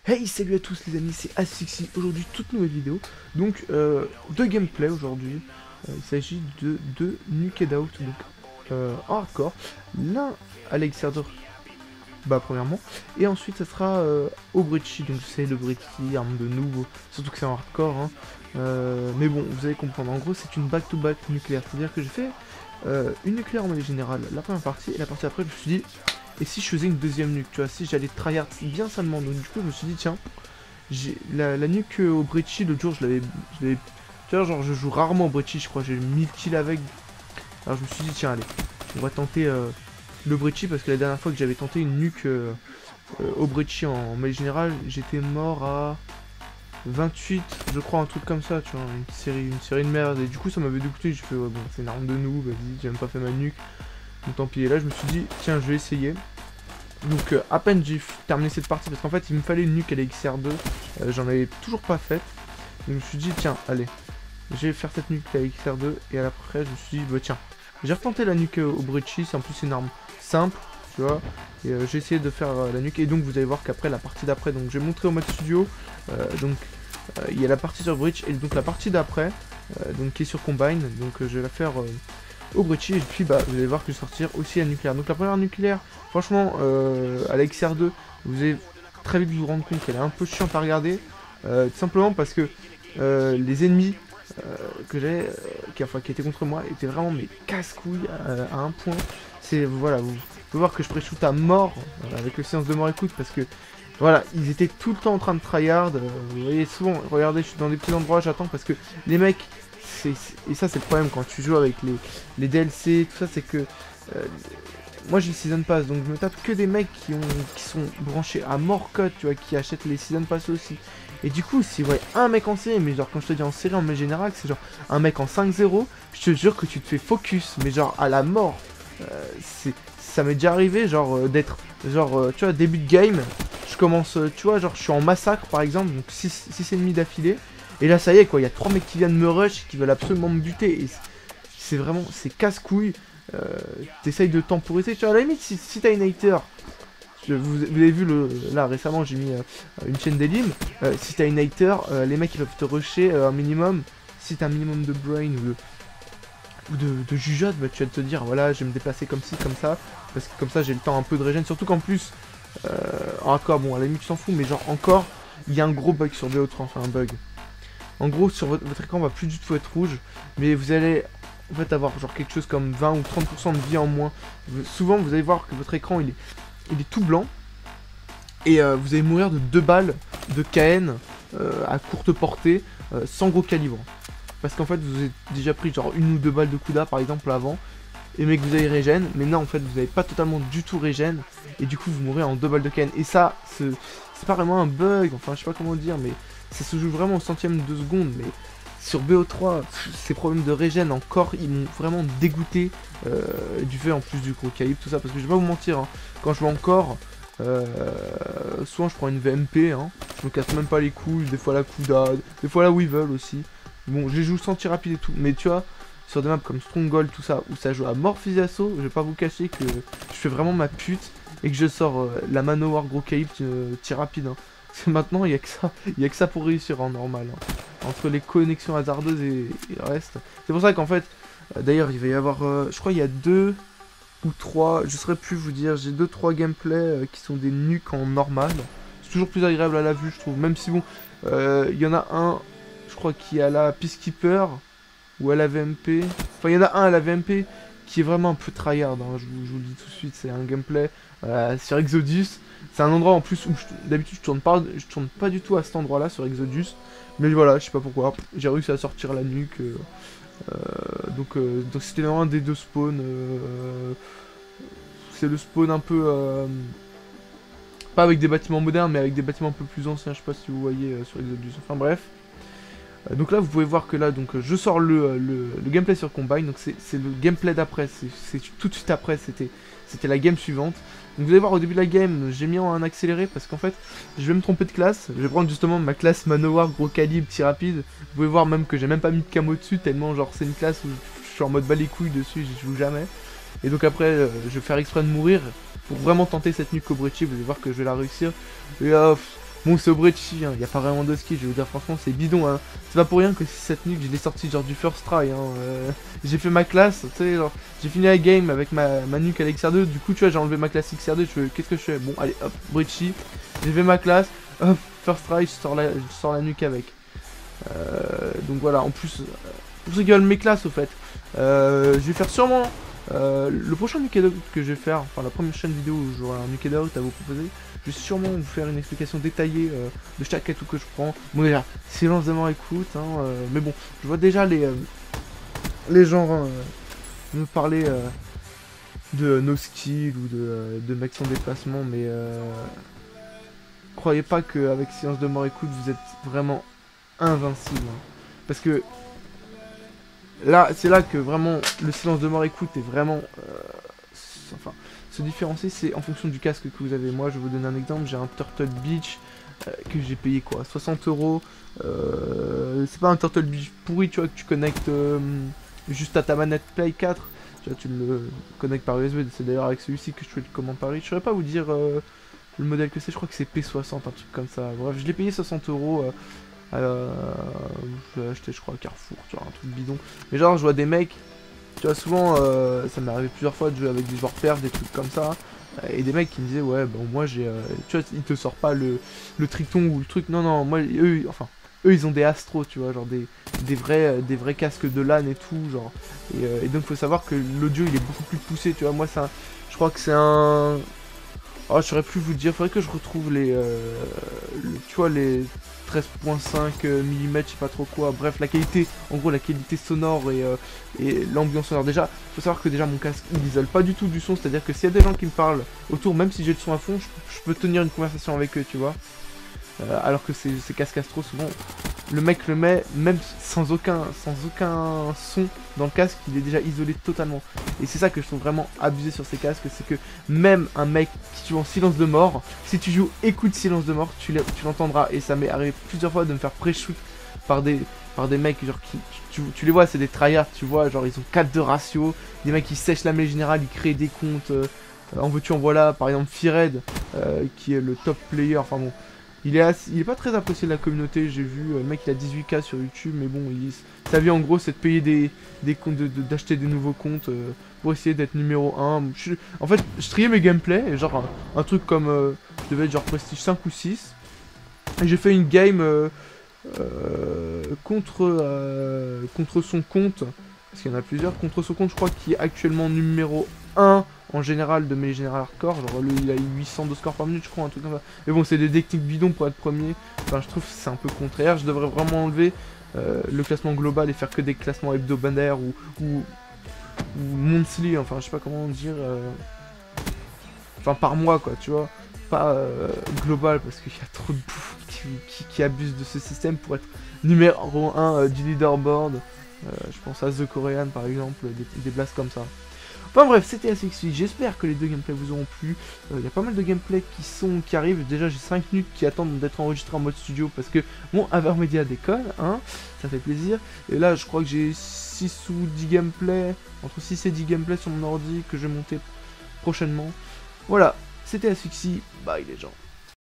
Hey, salut à tous les amis, c'est Asphyxie. Aujourd'hui, toute nouvelle vidéo. Donc, deux gameplay aujourd'hui. Il s'agit de deux Naked Out, donc en hardcore. L'un à l'Exerder, bah premièrement. Et ensuite, ça sera Obrechi. Donc, c'est le Brechi, arme de nouveau. Surtout que c'est en hardcore. Hein. Mais bon, vous allez comprendre. En gros, c'est une back-to-back nucléaire. C'est-à-dire que j'ai fait une nucléaire en manière générale, la première partie. Et la partie après, je me suis dit, et si je faisais une deuxième nuque, tu vois, si j'allais tryhard bien salement. Donc, du coup, je me suis dit, tiens. J'ai la nuque au Brechi, l'autre jour, tu vois, genre, je joue rarement au Brechi, je crois, j'ai 1000 kills avec. Alors, je me suis dit, tiens, allez, on va tenter le Brechi, parce que la dernière fois que j'avais tenté une nuque au Brechi en mêlée générale, j'étais mort à 28, je crois, un truc comme ça, tu vois, une série de merde. Et du coup, ça m'avait dégoûté, j'ai fait, ouais, bon, c'est une arme de nous, vas-y, j'ai même pas fait ma nuque. Donc, tant pis. Et là, je me suis dit, tiens, je vais essayer. Donc à peine j'ai terminé cette partie, parce qu'en fait il me fallait une nuque à la XR2, j'en avais toujours pas faite. Donc je me suis dit tiens allez, je vais faire cette nuque à la XR2, et à l'après je me suis dit bah tiens, j'ai retenté la nuque au Brechi, c'est en plus une arme simple, tu vois. Et j'ai essayé de faire la nuque, et donc vous allez voir qu'après la partie d'après, donc j'ai montré au mode studio, donc il y a la partie sur Breach, et donc la partie d'après, donc qui est sur Combine, donc je vais la faire au Brechi, et puis bah vous allez voir que je vais sortir aussi la nucléaire. Donc la première nucléaire, franchement, à la XR2, vous allez très vite vous rendre compte qu'elle est un peu chiante à regarder, tout simplement parce que les ennemis que j'ai, qui étaient contre moi, étaient vraiment mes casse-couilles à un point. C'est, voilà, vous pouvez voir que je pré-shoot à mort avec le séance de mort écoute, parce que voilà, ils étaient tout le temps en train de tryhard. Vous voyez souvent, regardez, je suis dans des petits endroits, j'attends parce que les mecs, et ça c'est le problème quand tu joues avec les DLC, tout ça, c'est que moi j'ai le Season Pass, donc je me tape que des mecs qui sont branchés à mort code, tu vois, qui achètent les Season Pass aussi. Et du coup, si vous voyez un mec en série, mais genre quand je te dis en série en mode général, c'est genre un mec en 5-0, je te jure que tu te fais focus, mais genre à la mort. Ça m'est déjà arrivé, genre d'être, genre, tu vois, début de game, je commence, tu vois, genre je suis en massacre par exemple, donc 6 ennemis d'affilée, et là ça y est quoi, il y a 3 mecs qui viennent me rush, qui veulent absolument me buter, et c'est vraiment, c'est casse-couille. T'essayes de temporiser, tu vois, à la limite, si t'as une hater, vous avez vu, là récemment j'ai mis une chaîne d'élim, si t'as une hater, les mecs ils peuvent te rusher un minimum, si t'as un minimum de brain ou de jugeote, bah, tu vas te dire, voilà, je vais me déplacer comme ci, comme ça, parce que comme ça j'ai le temps un peu de régène, surtout qu'en plus, encore, bon, à la limite tu t'en fous, mais genre encore, il y a un gros bug sur BO3, enfin un bug. En gros, sur votre écran va plus du tout être rouge, mais vous allez en fait avoir genre quelque chose comme 20 ou 30% de vie en moins. Souvent, vous allez voir que votre écran il est tout blanc, et vous allez mourir de 2 balles de KN à courte portée, sans gros calibre. Parce qu'en fait, vous avez déjà pris genre 1 ou 2 balles de Kuda par exemple avant, et mais que vous avez régène, mais non, en fait, vous n'avez pas totalement du tout régène, et du coup, vous mourrez en 2 balles de KN. Et ça, c'est pas vraiment un bug, enfin, je sais pas comment dire, mais ça se joue vraiment au centième de seconde. Mais sur BO3, ces problèmes de régène encore, ils m'ont vraiment dégoûté du fait en plus du gros calibre, tout ça, parce que je vais pas vous mentir, hein, quand je joue encore, souvent je prends une VMP, hein, je me casse même pas les couilles, des fois la Kuda, des fois la Weevil aussi. Bon, je les joue sans tir rapide et tout, mais tu vois, sur des maps comme Stronghold, tout ça, où ça joue à mort fusil d'assaut, je vais pas vous cacher que je fais vraiment ma pute et que je sors la Manowar gros calibre tir rapide. Hein. Parce que maintenant, il y a que ça pour réussir en normal. Hein. Entre les connexions hasardeuses et le reste. C'est pour ça qu'en fait, d'ailleurs, il va y avoir, je crois, il y a 2 ou 3, je saurais plus vous dire, j'ai 2-3 gameplays qui sont des nukes en normal. C'est toujours plus agréable à la vue, je trouve, même si bon, il y en a un, je crois, qui est à la Peacekeeper ou à la VMP. Enfin, il y en a un à la VMP qui est vraiment un peu tryhard, hein, je vous le dis tout de suite, c'est un gameplay sur Exodus. C'est un endroit en plus où d'habitude je tourne pas du tout à cet endroit-là sur Exodus. Mais voilà, je sais pas pourquoi, j'ai réussi à sortir la nuque. Donc c'était un des 2 spawns. C'est le spawn un peu... pas avec des bâtiments modernes, mais avec des bâtiments un peu plus anciens, je sais pas si vous voyez sur Exodus. Enfin bref. Donc là vous pouvez voir que là donc je sors le gameplay sur Combine, donc c'est le gameplay d'après, c'est tout de suite après, c'était la game suivante. Donc vous allez voir au début de la game, j'ai mis en un accéléré parce qu'en fait je vais me tromper de classe, je vais prendre justement ma classe Manowar gros calibre tir rapide. Vous pouvez voir même que j'ai même pas mis de camo dessus tellement genre c'est une classe où je suis en mode bas les couilles dessus, j'y joue jamais. Et donc après je vais faire exprès de mourir pour vraiment tenter cette nuque au Brechi, vous allez voir que je vais la réussir. Et Bon, c'est au Brecci, hein, y a pas vraiment de ski, je veux dire, franchement, c'est bidon, hein. C'est pas pour rien que cette nuque, je l'ai sorti genre du first try, hein. J'ai fait ma classe, tu sais, genre, j'ai fini la game avec ma nuque à l'XR2, du coup, tu vois, j'ai enlevé ma classe XR2, qu'est-ce que je fais? Bon, allez, hop, Brecci, j'ai fait ma classe, hop, first try, je sors la nuque avec. Donc voilà, en plus, pour ceux qui veulent mes classes, au fait, je vais faire sûrement... le prochain Nuke Out que je vais faire, enfin la première chaîne vidéo où j'aurai un Nuke Out à vous proposer, je vais sûrement vous faire une explication détaillée de chaque atout que je prends. Bon déjà, silence de mort écoute, hein, mais bon, je vois déjà les gens me parler de no skill ou de mecs sans déplacement, mais croyez pas qu'avec silence de mort écoute vous êtes vraiment invincible, hein. Parce que là, c'est là que vraiment le silence de mort écoute est vraiment... enfin, se différencier, c'est en fonction du casque que vous avez. Moi, je vais vous donner un exemple. J'ai un Turtle Beach que j'ai payé quoi 60 €. C'est pas un Turtle Beach pourri, tu vois, que tu connectes juste à ta manette Play 4. Tu vois, tu le connectes par USB. C'est d'ailleurs avec celui-ci que je fais le commande Paris. Je saurais pas vous dire le modèle que c'est. Je crois que c'est P60, un truc comme ça. Bref, je l'ai payé 60 €. Je l'ai acheté je crois à Carrefour, tu vois, un truc bidon. Mais genre je vois des mecs, tu vois souvent ça m'est arrivé plusieurs fois de jouer avec des joueurs perf, des trucs comme ça. Et des mecs qui me disaient ouais bon moi j'ai... tu vois ils te sortent pas le Triton ou le truc, non non moi eux ils ont des Astro, tu vois, genre des vrais casques de LAN et tout genre. Et donc faut savoir que l'audio il est beaucoup plus poussé, tu vois, moi ça je crois que c'est un... Oh je saurais plus vous dire, faudrait que je retrouve tu vois les 13.5 mm, je sais pas trop quoi, bref la qualité, en gros la qualité sonore et l'ambiance sonore. Déjà, faut savoir que déjà mon casque il isole pas du tout du son, c'est à dire que s'il y a des gens qui me parlent autour, même si j'ai le son à fond, je peux tenir une conversation avec eux, tu vois. Alors que ces casques Astro, souvent, le mec le met même sans aucun son dans le casque, il est déjà isolé totalement. Et c'est ça que je trouve vraiment abusé sur ces casques, c'est que même un mec qui joue en silence de mort, si tu joues écoute silence de mort, tu l'entendras. Et ça m'est arrivé plusieurs fois de me faire pré-shoot par des mecs genre tu les vois, c'est des tryhards, tu vois, genre ils ont 4 de ratio, des mecs qui sèchent la mêlée générale, ils créent des comptes, en veux-tu en voilà, par exemple Fired, qui est le top player, enfin bon. Il est pas très apprécié de la communauté, j'ai vu, le mec il a 18K sur YouTube, mais bon, sa vie en gros c'est de payer des comptes, d'acheter des nouveaux comptes pour essayer d'être numéro 1. En fait, je triais mes gameplays, et genre un truc comme, je devais être genre prestige 5 ou 6, et j'ai fait une game contre son compte, parce qu'il y en a plusieurs, contre son compte je crois qui est actuellement numéro 1 en général de mes général hardcore, genre lui il a eu 800 de score par minute je crois, un truc comme ça. Mais bon c'est des techniques bidons pour être premier, enfin je trouve que c'est un peu contraire, je devrais vraiment enlever le classement global et faire que des classements hebdomadaires ou monthly, enfin je sais pas comment dire, enfin par mois quoi, tu vois, pas global parce qu'il y a trop de bouffe qui abuse de ce système pour être numéro 1 du leaderboard. Je pense à The Korean par exemple, des blasts comme ça. Enfin bref, c'était ASICSI, j'espère que les deux gameplays vous auront plu. Il y a pas mal de gameplays qui arrivent. Déjà j'ai 5 minutes qui attendent d'être enregistrés en mode studio parce que mon Avermedia déconne, hein, ça fait plaisir. Et là je crois que j'ai 6 ou 10 gameplays, entre 6 et 10 gameplays sur mon ordi que je vais monter prochainement. Voilà, c'était ASICSI, bye les gens.